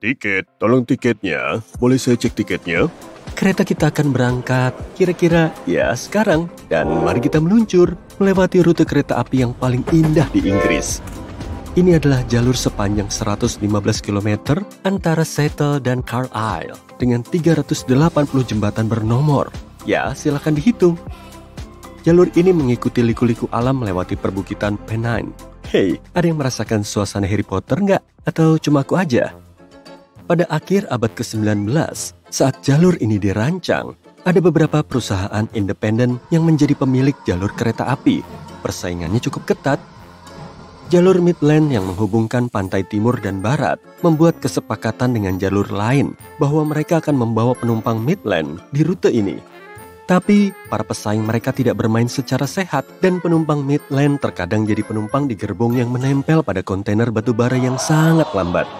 Tiket, tolong tiketnya. Boleh saya cek tiketnya? Kereta kita akan berangkat, kira-kira ya sekarang. Dan mari kita meluncur melewati rute kereta api yang paling indah di Inggris. Ini adalah jalur sepanjang 115 km antara Seattle dan Carlisle dengan 380 jembatan bernomor. Ya, silakan dihitung. Jalur ini mengikuti liku-liku alam melewati perbukitan Pennine. Hey, ada yang merasakan suasana Harry Potter nggak? Atau cuma aku aja? Pada akhir abad ke-19, saat jalur ini dirancang, ada beberapa perusahaan independen yang menjadi pemilik jalur kereta api. Persaingannya cukup ketat. Jalur Midland yang menghubungkan pantai timur dan barat membuat kesepakatan dengan jalur lain bahwa mereka akan membawa penumpang Midland di rute ini. Tapi, para pesaing mereka tidak bermain secara sehat dan penumpang Midland terkadang jadi penumpang di gerbong yang menempel pada kontainer batubara yang sangat lambat.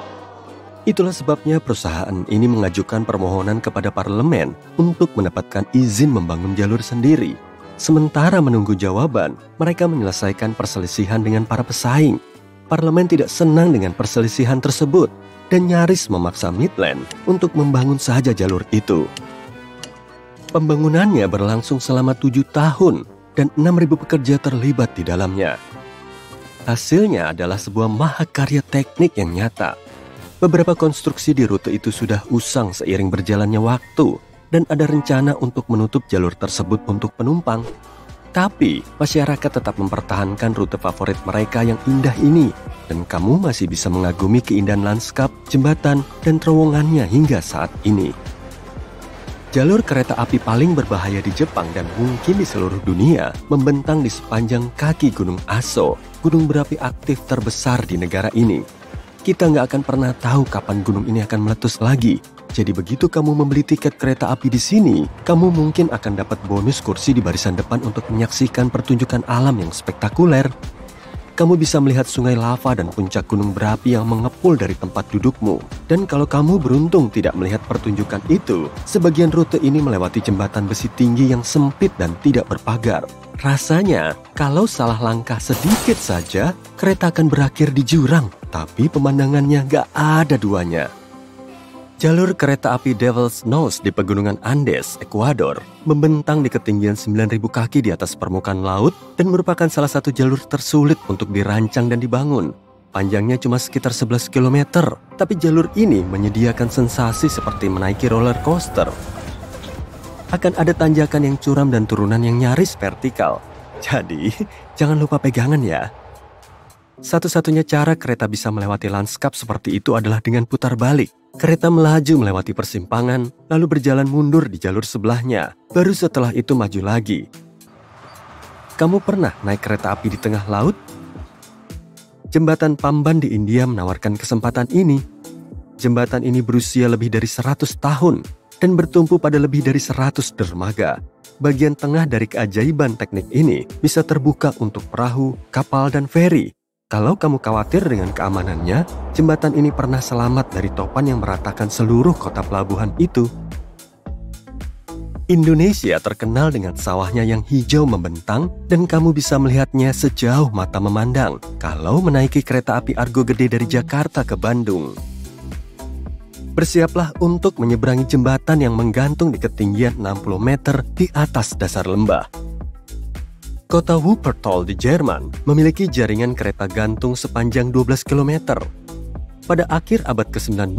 Itulah sebabnya perusahaan ini mengajukan permohonan kepada parlemen untuk mendapatkan izin membangun jalur sendiri. Sementara menunggu jawaban, mereka menyelesaikan perselisihan dengan para pesaing. Parlemen tidak senang dengan perselisihan tersebut dan nyaris memaksa Midland untuk membangun saja jalur itu. Pembangunannya berlangsung selama 7 tahun dan 6.000 pekerja terlibat di dalamnya. Hasilnya adalah sebuah mahakarya teknik yang nyata. Beberapa konstruksi di rute itu sudah usang seiring berjalannya waktu dan ada rencana untuk menutup jalur tersebut untuk penumpang. Tapi, masyarakat tetap mempertahankan rute favorit mereka yang indah ini dan kamu masih bisa mengagumi keindahan lanskap, jembatan, dan terowongannya hingga saat ini. Jalur kereta api paling berbahaya di Jepang dan mungkin di seluruh dunia membentang di sepanjang kaki Gunung Aso, gunung berapi aktif terbesar di negara ini. Kita nggak akan pernah tahu kapan gunung ini akan meletus lagi. Jadi begitu kamu membeli tiket kereta api di sini, kamu mungkin akan dapat bonus kursi di barisan depan untuk menyaksikan pertunjukan alam yang spektakuler. Kamu bisa melihat sungai lava dan puncak gunung berapi yang mengepul dari tempat dudukmu. Dan kalau kamu beruntung tidak melihat pertunjukan itu, sebagian rute ini melewati jembatan besi tinggi yang sempit dan tidak berpagar. Rasanya, kalau salah langkah sedikit saja, kereta akan berakhir di jurang. Tapi pemandangannya gak ada duanya. Jalur kereta api Devil's Nose di Pegunungan Andes, Ekuador, membentang di ketinggian 9.000 kaki di atas permukaan laut dan merupakan salah satu jalur tersulit untuk dirancang dan dibangun. Panjangnya cuma sekitar 11 km, tapi jalur ini menyediakan sensasi seperti menaiki roller coaster. Akan ada tanjakan yang curam dan turunan yang nyaris vertikal. Jadi, jangan lupa pegangan ya. Satu-satunya cara kereta bisa melewati lanskap seperti itu adalah dengan putar balik. Kereta melaju melewati persimpangan, lalu berjalan mundur di jalur sebelahnya. Baru setelah itu maju lagi. Kamu pernah naik kereta api di tengah laut? Jembatan Pamban di India menawarkan kesempatan ini. Jembatan ini berusia lebih dari 100 tahun dan bertumpu pada lebih dari 100 dermaga. Bagian tengah dari keajaiban teknik ini bisa terbuka untuk perahu, kapal, dan feri. Kalau kamu khawatir dengan keamanannya, jembatan ini pernah selamat dari topan yang meratakan seluruh kota pelabuhan itu. Indonesia terkenal dengan sawahnya yang hijau membentang dan kamu bisa melihatnya sejauh mata memandang kalau menaiki kereta api Argo Gede dari Jakarta ke Bandung. Bersiaplah untuk menyeberangi jembatan yang menggantung di ketinggian 60 meter di atas dasar lembah. Kota Wuppertal di Jerman memiliki jaringan kereta gantung sepanjang 12 km. Pada akhir abad ke-19,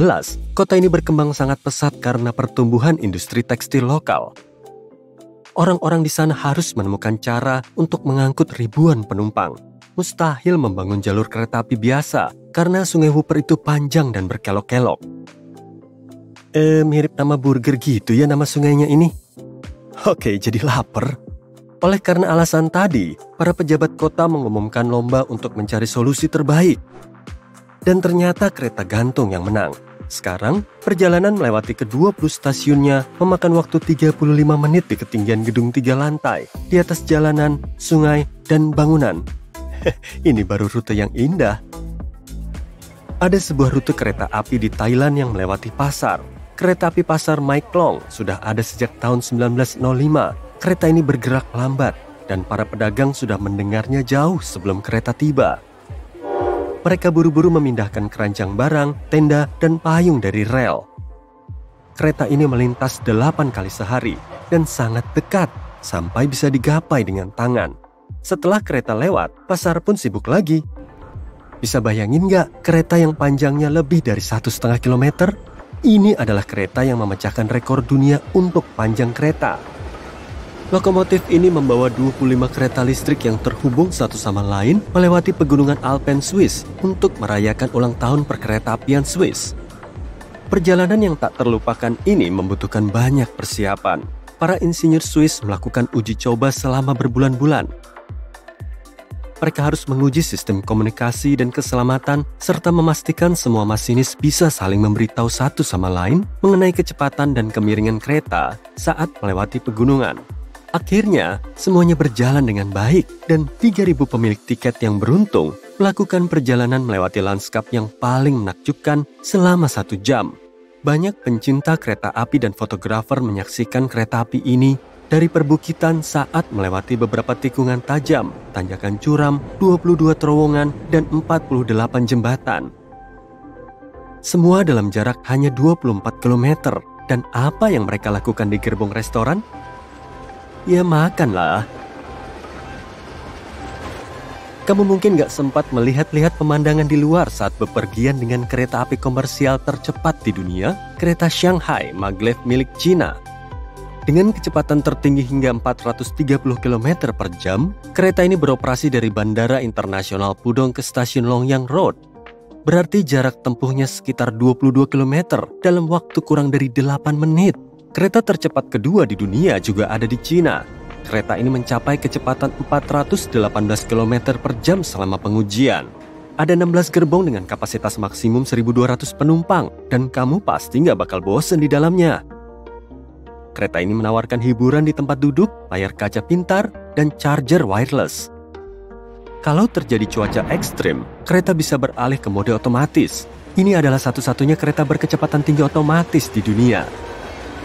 kota ini berkembang sangat pesat karena pertumbuhan industri tekstil lokal. Orang-orang di sana harus menemukan cara untuk mengangkut ribuan penumpang. Mustahil membangun jalur kereta api biasa karena sungai Wupper itu panjang dan berkelok-kelok. Mirip nama burger gitu ya nama sungainya ini. Oke, jadi lapar. Oleh karena alasan tadi, para pejabat kota mengumumkan lomba untuk mencari solusi terbaik. Dan ternyata kereta gantung yang menang. Sekarang, perjalanan melewati ke-20 stasiunnya memakan waktu 35 menit di ketinggian gedung 3 lantai, di atas jalanan, sungai, dan bangunan. Ini baru rute yang indah. Ada sebuah rute kereta api di Thailand yang melewati pasar. Kereta api pasar Mae Klong sudah ada sejak tahun 1905. Kereta ini bergerak lambat dan para pedagang sudah mendengarnya jauh sebelum kereta tiba. Mereka buru-buru memindahkan keranjang barang, tenda, dan payung dari rel. Kereta ini melintas 8 kali sehari dan sangat dekat sampai bisa digapai dengan tangan. Setelah kereta lewat, pasar pun sibuk lagi. Bisa bayangin nggak kereta yang panjangnya lebih dari 1,5 kilometer? Ini adalah kereta yang memecahkan rekor dunia untuk panjang kereta. Lokomotif ini membawa 25 kereta listrik yang terhubung satu sama lain melewati pegunungan Alpen Swiss untuk merayakan ulang tahun perkeretaapian Swiss. Perjalanan yang tak terlupakan ini membutuhkan banyak persiapan. Para insinyur Swiss melakukan uji coba selama berbulan-bulan. Mereka harus menguji sistem komunikasi dan keselamatan serta memastikan semua masinis bisa saling memberitahu satu sama lain mengenai kecepatan dan kemiringan kereta saat melewati pegunungan. Akhirnya, semuanya berjalan dengan baik dan 3.000 pemilik tiket yang beruntung melakukan perjalanan melewati lanskap yang paling menakjubkan selama 1 jam. Banyak pencinta kereta api dan fotografer menyaksikan kereta api ini dari perbukitan saat melewati beberapa tikungan tajam, tanjakan curam, 22 terowongan, dan 48 jembatan. Semua dalam jarak hanya 24 km. Dan apa yang mereka lakukan di gerbong restoran? Ya makanlah. Kamu mungkin gak sempat melihat-lihat pemandangan di luar saat bepergian dengan kereta api komersial tercepat di dunia, kereta Shanghai Maglev milik Cina. Dengan kecepatan tertinggi hingga 430 km per jam, kereta ini beroperasi dari Bandara Internasional Pudong ke stasiun Longyang Road. Berarti jarak tempuhnya sekitar 22 km dalam waktu kurang dari 8 menit. Kereta tercepat kedua di dunia juga ada di Cina. Kereta ini mencapai kecepatan 418 km per jam selama pengujian. Ada 16 gerbong dengan kapasitas maksimum 1.200 penumpang, dan kamu pasti nggak bakal bosen di dalamnya. Kereta ini menawarkan hiburan di tempat duduk, layar kaca pintar, dan charger wireless. Kalau terjadi cuaca ekstrim, kereta bisa beralih ke mode otomatis. Ini adalah satu-satunya kereta berkecepatan tinggi otomatis di dunia.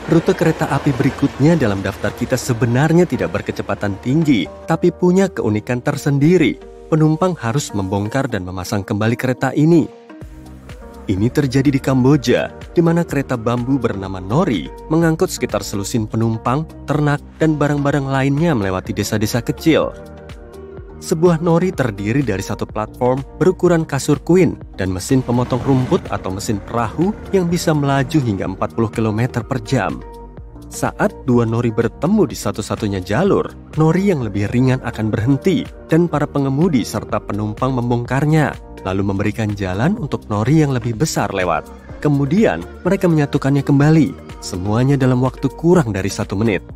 Rute kereta api berikutnya dalam daftar kita sebenarnya tidak berkecepatan tinggi, tapi punya keunikan tersendiri. Penumpang harus membongkar dan memasang kembali kereta ini. Ini terjadi di Kamboja, di mana kereta bambu bernama Nori mengangkut sekitar selusin penumpang, ternak, dan barang-barang lainnya melewati desa-desa kecil. Sebuah nori terdiri dari satu platform berukuran kasur queen dan mesin pemotong rumput atau mesin perahu yang bisa melaju hingga 40 km per jam. Saat dua nori bertemu di satu-satunya jalur, nori yang lebih ringan akan berhenti dan para pengemudi serta penumpang membongkarnya, lalu memberikan jalan untuk nori yang lebih besar lewat. Kemudian mereka menyatukannya kembali, semuanya dalam waktu kurang dari 1 menit.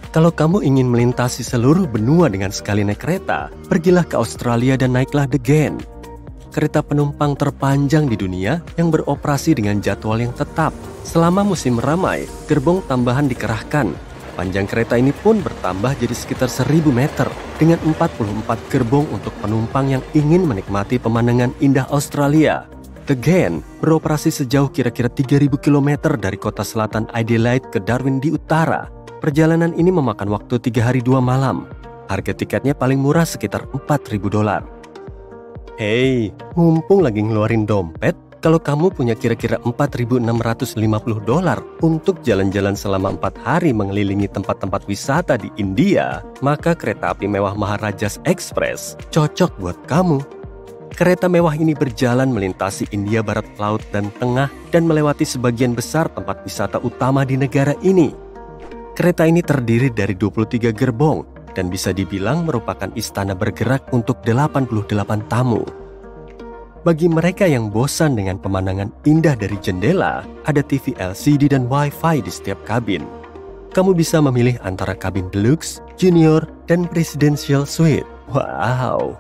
Kalau kamu ingin melintasi seluruh benua dengan sekali naik kereta, pergilah ke Australia dan naiklah The Ghan. Kereta penumpang terpanjang di dunia yang beroperasi dengan jadwal yang tetap. Selama musim ramai, gerbong tambahan dikerahkan. Panjang kereta ini pun bertambah jadi sekitar 1.000 meter dengan 44 gerbong untuk penumpang yang ingin menikmati pemandangan indah Australia. The Ghan beroperasi sejauh kira-kira 3.000 km dari kota selatan Adelaide ke Darwin di utara. Perjalanan ini memakan waktu 3 hari 2 malam. Harga tiketnya paling murah sekitar $4.000. Hei, mumpung lagi ngeluarin dompet, kalau kamu punya kira-kira $4.650 untuk jalan-jalan selama 4 hari mengelilingi tempat-tempat wisata di India, maka kereta api mewah Maharajas Express cocok buat kamu. Kereta mewah ini berjalan melintasi India barat laut dan tengah dan melewati sebagian besar tempat wisata utama di negara ini. Kereta ini terdiri dari 23 gerbong dan bisa dibilang merupakan istana bergerak untuk 88 tamu. Bagi mereka yang bosan dengan pemandangan indah dari jendela, ada TV LCD dan Wi-Fi di setiap kabin. Kamu bisa memilih antara kabin deluxe, junior, dan presidential suite. Wow!